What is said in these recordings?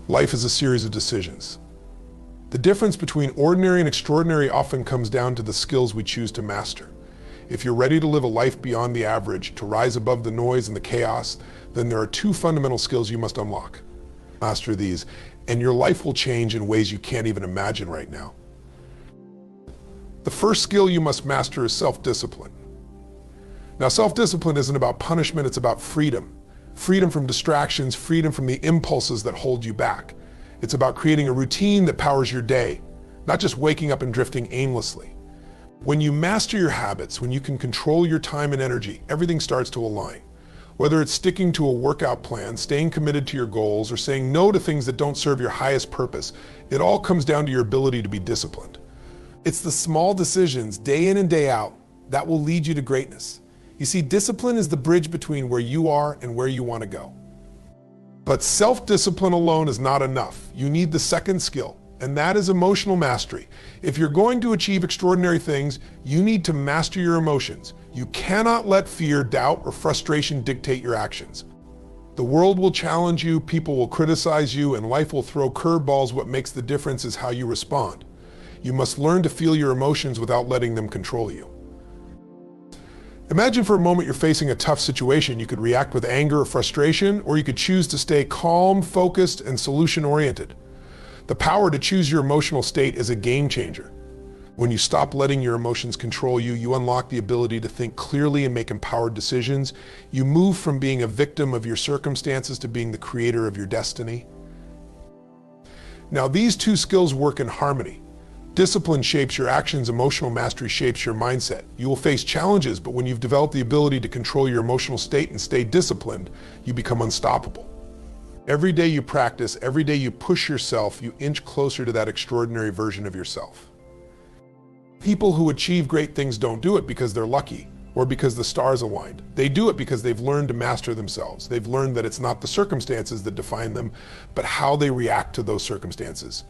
Life is a series of decisions. The difference between ordinary and extraordinary often comes down to the skills we choose to master. If you're ready to live a life beyond the average, to rise above the noise and the chaos, then there are two fundamental skills you must unlock. Master these, and your life will change in ways you can't even imagine right now. The first skill you must master is self-discipline. Now, self-discipline isn't about punishment, it's about freedom. Freedom from distractions, freedom from the impulses that hold you back. It's about creating a routine that powers your day, not just waking up and drifting aimlessly. When you master your habits, when you can control your time and energy, everything starts to align. Whether it's sticking to a workout plan, staying committed to your goals, or saying no to things that don't serve your highest purpose, it all comes down to your ability to be disciplined. It's the small decisions, day in and day out, that will lead you to greatness. You see, discipline is the bridge between where you are and where you want to go. But self-discipline alone is not enough. You need the second skill, and that is emotional mastery. If you're going to achieve extraordinary things, you need to master your emotions. You cannot let fear, doubt, or frustration dictate your actions. The world will challenge you, people will criticize you, and life will throw curveballs. What makes the difference is how you respond. You must learn to feel your emotions without letting them control you. Imagine for a moment you're facing a tough situation. You could react with anger or frustration, or you could choose to stay calm, focused, and solution-oriented. The power to choose your emotional state is a game changer. When you stop letting your emotions control you, you unlock the ability to think clearly and make empowered decisions. You move from being a victim of your circumstances to being the creator of your destiny. Now, these two skills work in harmony. Discipline shapes your actions, emotional mastery shapes your mindset. You will face challenges, but when you've developed the ability to control your emotional state and stay disciplined, you become unstoppable. Every day you practice, every day you push yourself, you inch closer to that extraordinary version of yourself. People who achieve great things don't do it because they're lucky or because the stars aligned. They do it because they've learned to master themselves. They've learned that it's not the circumstances that define them, but how they react to those circumstances.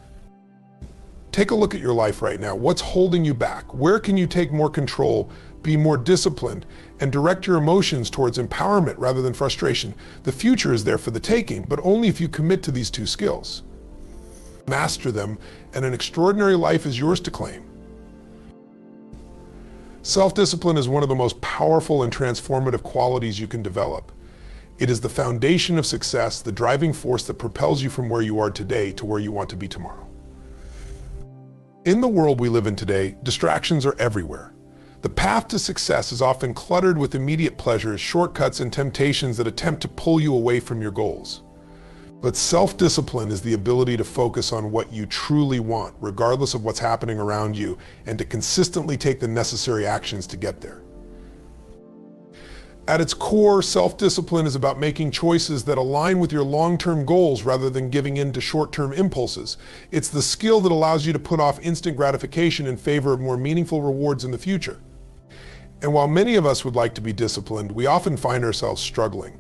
Take a look at your life right now. What's holding you back? Where can you take more control, be more disciplined, and direct your emotions towards empowerment rather than frustration? The future is there for the taking, but only if you commit to these two skills. Master them, and an extraordinary life is yours to claim. Self-discipline is one of the most powerful and transformative qualities you can develop. It is the foundation of success, the driving force that propels you from where you are today to where you want to be tomorrow. In the world we live in today, distractions are everywhere. The path to success is often cluttered with immediate pleasures, shortcuts, and temptations that attempt to pull you away from your goals. But self-discipline is the ability to focus on what you truly want, regardless of what's happening around you, and to consistently take the necessary actions to get there. At its core, self-discipline is about making choices that align with your long-term goals rather than giving in to short-term impulses. It's the skill that allows you to put off instant gratification in favor of more meaningful rewards in the future. And while many of us would like to be disciplined, we often find ourselves struggling.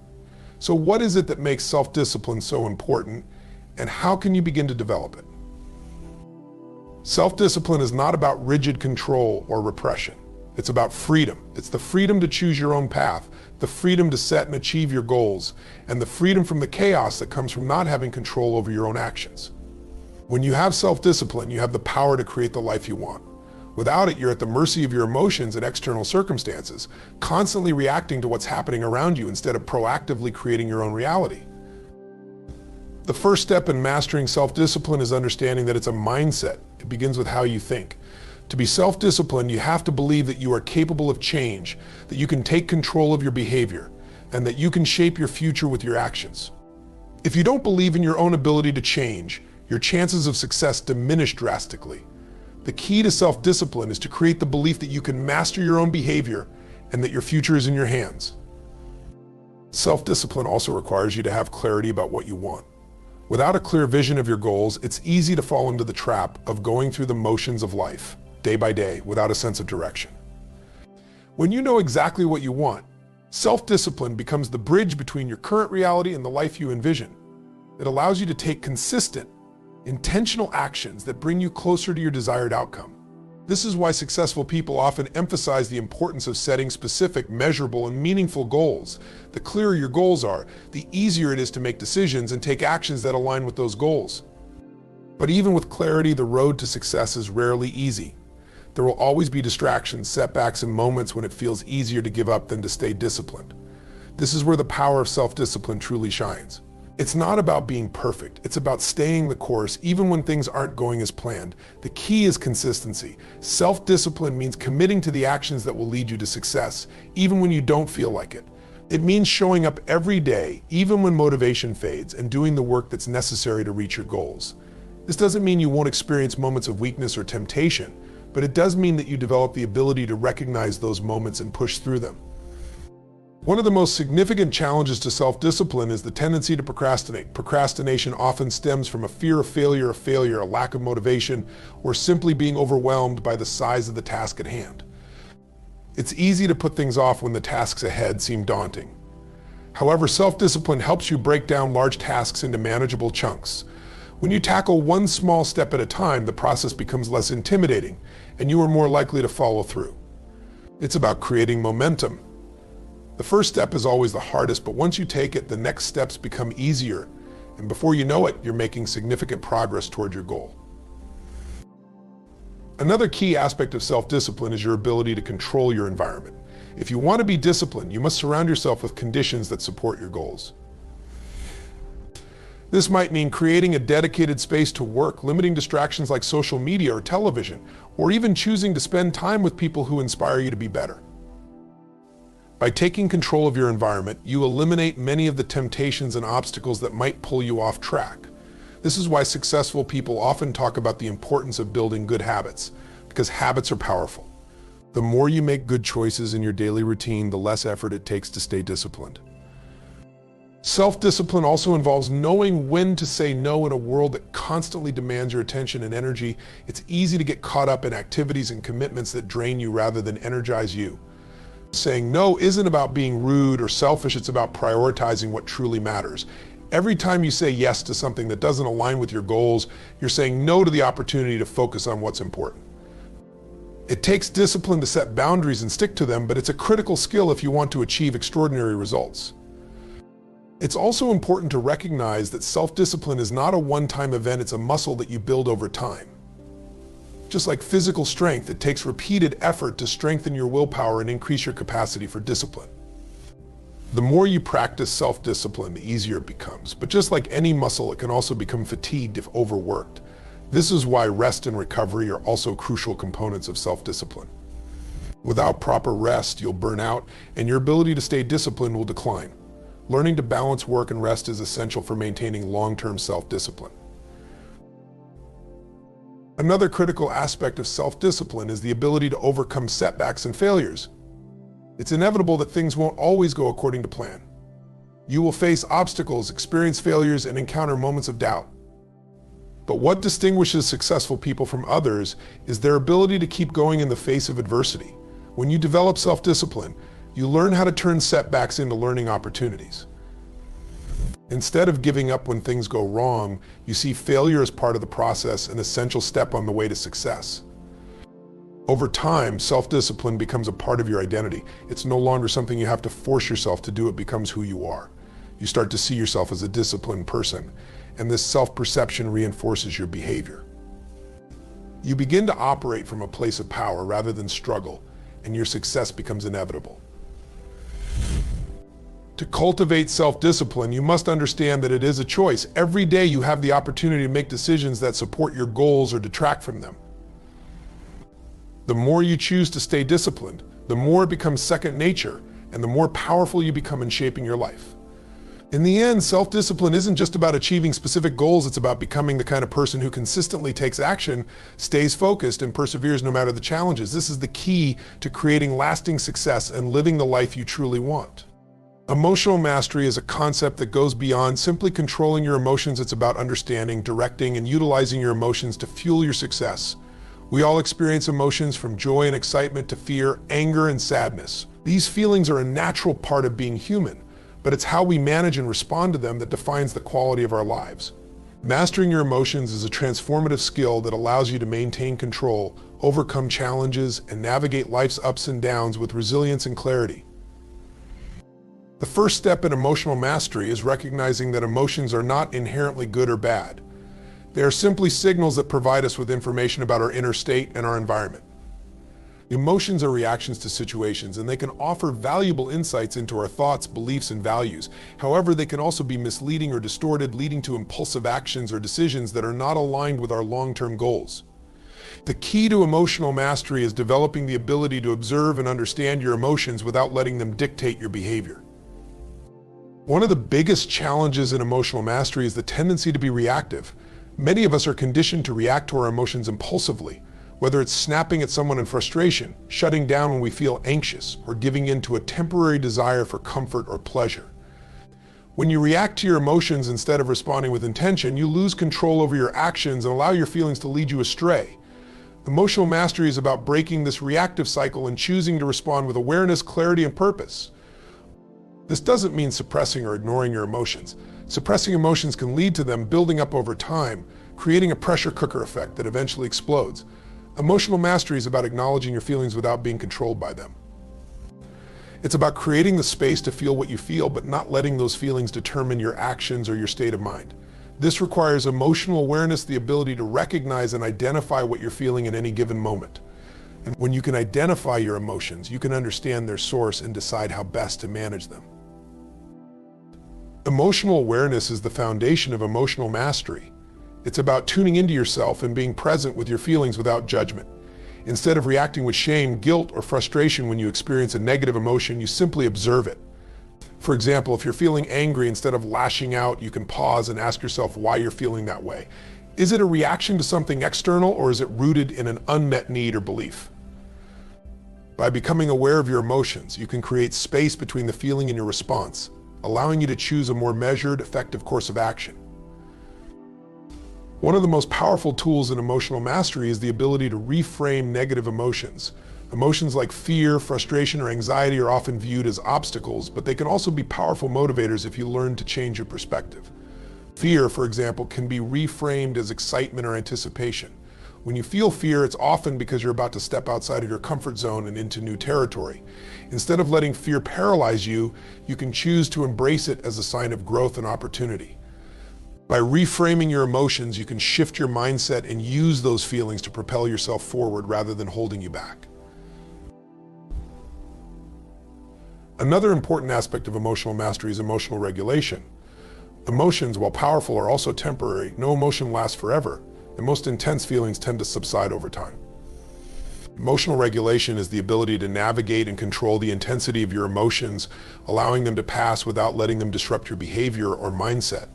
So what is it that makes self-discipline so important, and how can you begin to develop it? Self-discipline is not about rigid control or repression. It's about freedom. It's the freedom to choose your own path, the freedom to set and achieve your goals, and the freedom from the chaos that comes from not having control over your own actions. When you have self-discipline, you have the power to create the life you want. Without it, you're at the mercy of your emotions and external circumstances, constantly reacting to what's happening around you instead of proactively creating your own reality. The first step in mastering self-discipline is understanding that it's a mindset. It begins with how you think. To be self-disciplined, you have to believe that you are capable of change, that you can take control of your behavior, and that you can shape your future with your actions. If you don't believe in your own ability to change, your chances of success diminish drastically. The key to self-discipline is to create the belief that you can master your own behavior and that your future is in your hands. Self-discipline also requires you to have clarity about what you want. Without a clear vision of your goals, it's easy to fall into the trap of going through the motions of life, day by day, without a sense of direction. When you know exactly what you want, self-discipline becomes the bridge between your current reality and the life you envision. It allows you to take consistent, intentional actions that bring you closer to your desired outcome. This is why successful people often emphasize the importance of setting specific, measurable, and meaningful goals. The clearer your goals are, the easier it is to make decisions and take actions that align with those goals. But even with clarity, the road to success is rarely easy. There will always be distractions, setbacks, and moments when it feels easier to give up than to stay disciplined. This is where the power of self-discipline truly shines. It's not about being perfect. It's about staying the course even when things aren't going as planned. The key is consistency. Self-discipline means committing to the actions that will lead you to success, even when you don't feel like it. It means showing up every day, even when motivation fades, and doing the work that's necessary to reach your goals. This doesn't mean you won't experience moments of weakness or temptation, but it does mean that you develop the ability to recognize those moments and push through them. One of the most significant challenges to self-discipline is the tendency to procrastinate. Procrastination often stems from a fear of failure, a lack of motivation, or simply being overwhelmed by the size of the task at hand. It's easy to put things off when the tasks ahead seem daunting. However, self-discipline helps you break down large tasks into manageable chunks. When you tackle one small step at a time, the process becomes less intimidating, and you are more likely to follow through. It's about creating momentum. The first step is always the hardest, but once you take it, the next steps become easier, and before you know it, you're making significant progress toward your goal. Another key aspect of self-discipline is your ability to control your environment. If you want to be disciplined, you must surround yourself with conditions that support your goals. This might mean creating a dedicated space to work, limiting distractions like social media or television, or even choosing to spend time with people who inspire you to be better. By taking control of your environment, you eliminate many of the temptations and obstacles that might pull you off track. This is why successful people often talk about the importance of building good habits, because habits are powerful. The more you make good choices in your daily routine, the less effort it takes to stay disciplined. Self-discipline also involves knowing when to say no in a world that constantly demands your attention and energy. It's easy to get caught up in activities and commitments that drain you rather than energize you. Saying no isn't about being rude or selfish, it's about prioritizing what truly matters. Every time you say yes to something that doesn't align with your goals, you're saying no to the opportunity to focus on what's important. It takes discipline to set boundaries and stick to them, but it's a critical skill if you want to achieve extraordinary results. It's also important to recognize that self-discipline is not a one-time event, it's a muscle that you build over time. Just like physical strength, it takes repeated effort to strengthen your willpower and increase your capacity for discipline. The more you practice self-discipline, the easier it becomes. But just like any muscle, it can also become fatigued if overworked. This is why rest and recovery are also crucial components of self-discipline. Without proper rest, you'll burn out, and your ability to stay disciplined will decline. Learning to balance work and rest is essential for maintaining long-term self-discipline. Another critical aspect of self-discipline is the ability to overcome setbacks and failures. It's inevitable that things won't always go according to plan. You will face obstacles, experience failures, and encounter moments of doubt. But what distinguishes successful people from others is their ability to keep going in the face of adversity. When you develop self-discipline, you learn how to turn setbacks into learning opportunities. Instead of giving up when things go wrong, you see failure as part of the process, an essential step on the way to success. Over time, self-discipline becomes a part of your identity. It's no longer something you have to force yourself to do, it becomes who you are. You start to see yourself as a disciplined person, and this self-perception reinforces your behavior. You begin to operate from a place of power rather than struggle, and your success becomes inevitable. To cultivate self-discipline, you must understand that it is a choice. Every day you have the opportunity to make decisions that support your goals or detract from them. The more you choose to stay disciplined, the more it becomes second nature, and the more powerful you become in shaping your life. In the end, self-discipline isn't just about achieving specific goals, it's about becoming the kind of person who consistently takes action, stays focused, and perseveres no matter the challenges. This is the key to creating lasting success and living the life you truly want. Emotional mastery is a concept that goes beyond simply controlling your emotions. It's about understanding, directing, and utilizing your emotions to fuel your success. We all experience emotions from joy and excitement to fear, anger, and sadness. These feelings are a natural part of being human, but it's how we manage and respond to them that defines the quality of our lives. Mastering your emotions is a transformative skill that allows you to maintain control, overcome challenges, and navigate life's ups and downs with resilience and clarity. The first step in emotional mastery is recognizing that emotions are not inherently good or bad. They are simply signals that provide us with information about our inner state and our environment. Emotions are reactions to situations, and they can offer valuable insights into our thoughts, beliefs, and values. However, they can also be misleading or distorted, leading to impulsive actions or decisions that are not aligned with our long-term goals. The key to emotional mastery is developing the ability to observe and understand your emotions without letting them dictate your behavior. One of the biggest challenges in emotional mastery is the tendency to be reactive. Many of us are conditioned to react to our emotions impulsively, whether it's snapping at someone in frustration, shutting down when we feel anxious, or giving in to a temporary desire for comfort or pleasure. When you react to your emotions instead of responding with intention, you lose control over your actions and allow your feelings to lead you astray. Emotional mastery is about breaking this reactive cycle and choosing to respond with awareness, clarity, and purpose. This doesn't mean suppressing or ignoring your emotions. Suppressing emotions can lead to them building up over time, creating a pressure cooker effect that eventually explodes. Emotional mastery is about acknowledging your feelings without being controlled by them. It's about creating the space to feel what you feel, but not letting those feelings determine your actions or your state of mind. This requires emotional awareness, the ability to recognize and identify what you're feeling in any given moment. And when you can identify your emotions, you can understand their source and decide how best to manage them. Emotional awareness is the foundation of emotional mastery. It's about tuning into yourself and being present with your feelings without judgment. Instead of reacting with shame, guilt, or frustration when you experience a negative emotion, you simply observe it. For example, if you're feeling angry, instead of lashing out, you can pause and ask yourself why you're feeling that way. Is it a reaction to something external, or is it rooted in an unmet need or belief? By becoming aware of your emotions, you can create space between the feeling and your response, allowing you to choose a more measured, effective course of action. One of the most powerful tools in emotional mastery is the ability to reframe negative emotions. Emotions like fear, frustration, or anxiety are often viewed as obstacles, but they can also be powerful motivators if you learn to change your perspective. Fear, for example, can be reframed as excitement or anticipation. When you feel fear, it's often because you're about to step outside of your comfort zone and into new territory. Instead of letting fear paralyze you, you can choose to embrace it as a sign of growth and opportunity. By reframing your emotions, you can shift your mindset and use those feelings to propel yourself forward rather than holding you back. Another important aspect of emotional mastery is emotional regulation. Emotions, while powerful, are also temporary. No emotion lasts forever, and most intense feelings tend to subside over time. Emotional regulation is the ability to navigate and control the intensity of your emotions, allowing them to pass without letting them disrupt your behavior or mindset.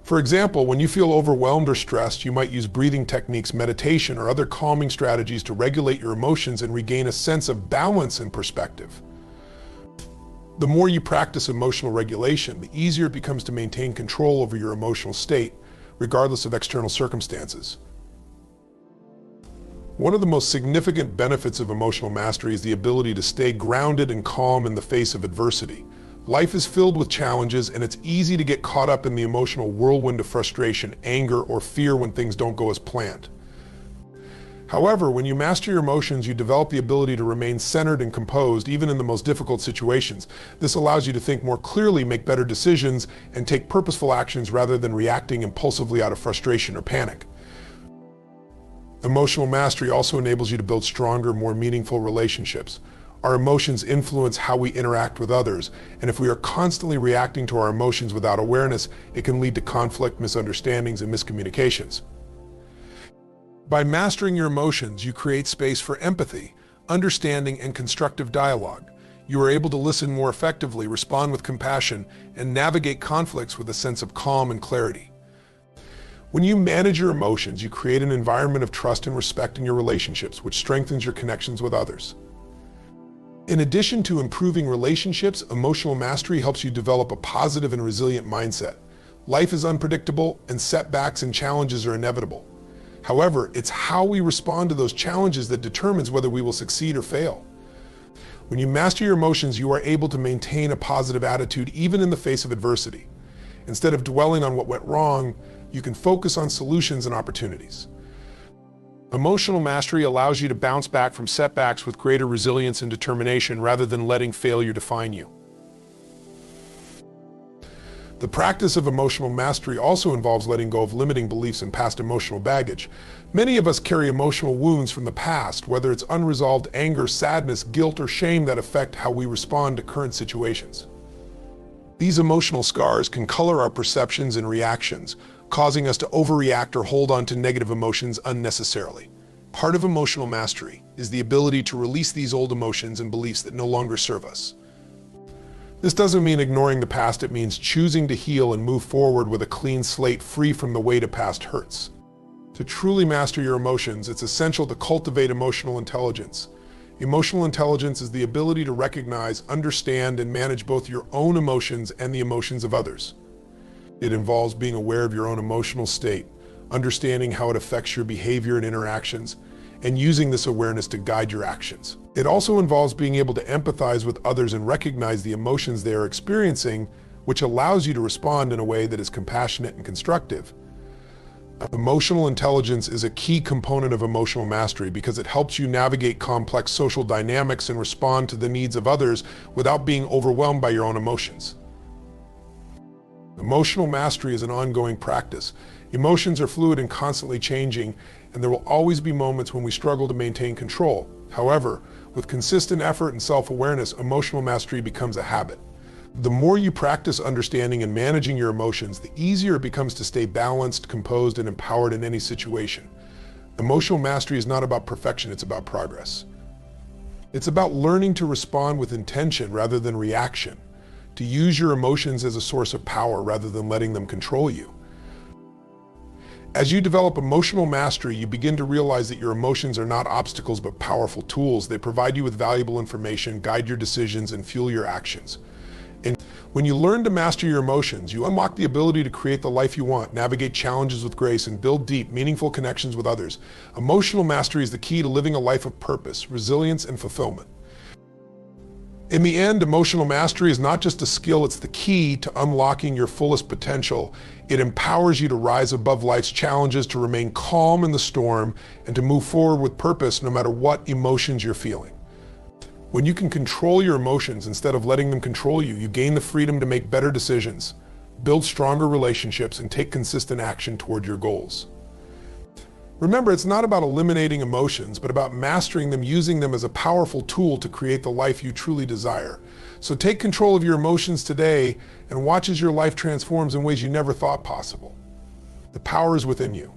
For example, when you feel overwhelmed or stressed, you might use breathing techniques, meditation, or other calming strategies to regulate your emotions and regain a sense of balance and perspective. The more you practice emotional regulation, the easier it becomes to maintain control over your emotional state, regardless of external circumstances. One of the most significant benefits of emotional mastery is the ability to stay grounded and calm in the face of adversity. Life is filled with challenges, and it's easy to get caught up in the emotional whirlwind of frustration, anger, or fear when things don't go as planned. However, when you master your emotions, you develop the ability to remain centered and composed, even in the most difficult situations. This allows you to think more clearly, make better decisions, and take purposeful actions rather than reacting impulsively out of frustration or panic. Emotional mastery also enables you to build stronger, more meaningful relationships. Our emotions influence how we interact with others, and if we are constantly reacting to our emotions without awareness, it can lead to conflict, misunderstandings, and miscommunications. By mastering your emotions, you create space for empathy, understanding, and constructive dialogue. You are able to listen more effectively, respond with compassion, and navigate conflicts with a sense of calm and clarity. When you manage your emotions, you create an environment of trust and respect in your relationships, which strengthens your connections with others. In addition to improving relationships, emotional mastery helps you develop a positive and resilient mindset. Life is unpredictable, and setbacks and challenges are inevitable. However, it's how we respond to those challenges that determines whether we will succeed or fail. When you master your emotions, you are able to maintain a positive attitude even in the face of adversity. Instead of dwelling on what went wrong, you can focus on solutions and opportunities. Emotional mastery allows you to bounce back from setbacks with greater resilience and determination rather than letting failure define you. The practice of emotional mastery also involves letting go of limiting beliefs and past emotional baggage. Many of us carry emotional wounds from the past, whether it's unresolved anger, sadness, guilt, or shame that affect how we respond to current situations. These emotional scars can color our perceptions and reactions, causing us to overreact or hold on to negative emotions unnecessarily. Part of emotional mastery is the ability to release these old emotions and beliefs that no longer serve us. This doesn't mean ignoring the past, it means choosing to heal and move forward with a clean slate free from the weight of past hurts. To truly master your emotions, it's essential to cultivate emotional intelligence. Emotional intelligence is the ability to recognize, understand, and manage both your own emotions and the emotions of others. It involves being aware of your own emotional state, understanding how it affects your behavior and interactions, and using this awareness to guide your actions. It also involves being able to empathize with others and recognize the emotions they are experiencing, which allows you to respond in a way that is compassionate and constructive. Emotional intelligence is a key component of emotional mastery because it helps you navigate complex social dynamics and respond to the needs of others without being overwhelmed by your own emotions. Emotional mastery is an ongoing practice. Emotions are fluid and constantly changing, and there will always be moments when we struggle to maintain control. However, with consistent effort and self-awareness, emotional mastery becomes a habit. The more you practice understanding and managing your emotions, the easier it becomes to stay balanced, composed, and empowered in any situation. Emotional mastery is not about perfection, it's about progress. It's about learning to respond with intention rather than reaction, to use your emotions as a source of power rather than letting them control you. As you develop emotional mastery, you begin to realize that your emotions are not obstacles but powerful tools. They provide you with valuable information, guide your decisions, and fuel your actions. And when you learn to master your emotions, you unlock the ability to create the life you want, navigate challenges with grace, and build deep, meaningful connections with others. Emotional mastery is the key to living a life of purpose, resilience, and fulfillment. In the end, emotional mastery is not just a skill, it's the key to unlocking your fullest potential. It empowers you to rise above life's challenges, to remain calm in the storm, and to move forward with purpose no matter what emotions you're feeling. When you can control your emotions instead of letting them control you, you gain the freedom to make better decisions, build stronger relationships, and take consistent action toward your goals. Remember, it's not about eliminating emotions, but about mastering them, using them as a powerful tool to create the life you truly desire. So take control of your emotions today and watch as your life transforms in ways you never thought possible. The power is within you.